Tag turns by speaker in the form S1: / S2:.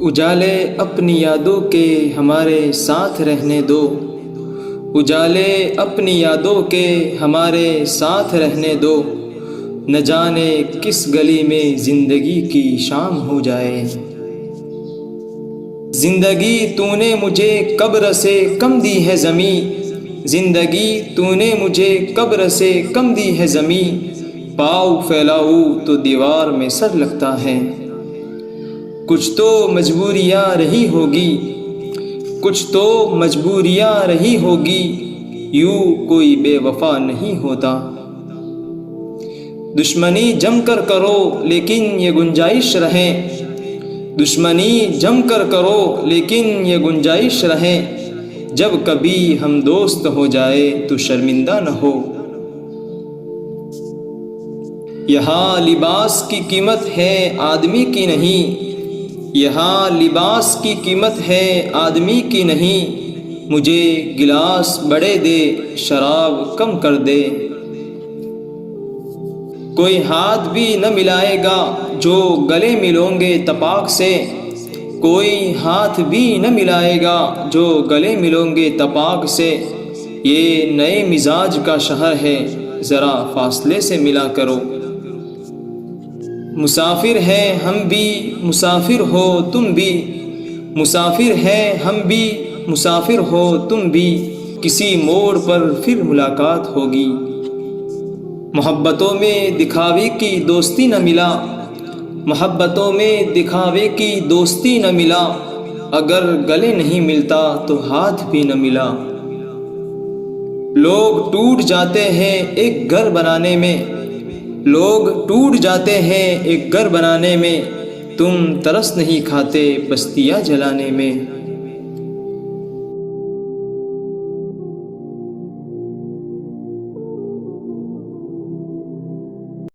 S1: उजाले अपनी यादों के हमारे साथ रहने दो, उजाले अपनी यादों के हमारे साथ रहने दो। न जाने किस गली में ज़िंदगी की शाम हो जाए। ज़िंदगी तूने मुझे कब्र से कम दी है ज़मी, ज़िंदगी तूने मुझे कब्र से कम दी है ज़मी। पाँव फैलाऊं तो दीवार में सर लगता है। कुछ तो मजबूरियाँ रही होगी, कुछ तो मजबूरियाँ रही होगी, यूँ कोई बेवफा नहीं होता। दुश्मनी जमकर करो लेकिन ये गुंजाइश रहे, दुश्मनी जमकर करो लेकिन ये गुंजाइश रहे। जब कभी हम दोस्त हो जाए तो शर्मिंदा न हो। यहाँ लिबास की कीमत है आदमी की नहीं, यहाँ लिबास की कीमत है आदमी की नहीं। मुझे गिलास बड़े दे शराब कम कर दे। कोई हाथ भी न मिलाएगा जो गले मिलोगे तपाक से, कोई हाथ भी न मिलाएगा जो गले मिलोगे तपाक से। ये नए मिजाज का शहर है, ज़रा फासले से मिला करो। मुसाफिर हैं हम भी, मुसाफिर हो तुम भी, मुसाफिर हैं हम भी, मुसाफिर हो तुम भी। किसी मोड़ पर फिर मुलाकात होगी। मोहब्बतों में दिखावे की दोस्ती न मिला, मोहब्बतों में दिखावे की दोस्ती न मिला। अगर गले नहीं मिलता तो हाथ भी न मिला। लोग टूट जाते हैं एक घर बनाने में, लोग टूट जाते हैं एक घर बनाने में। तुम तरस नहीं खाते बस्तियाँ जलाने में।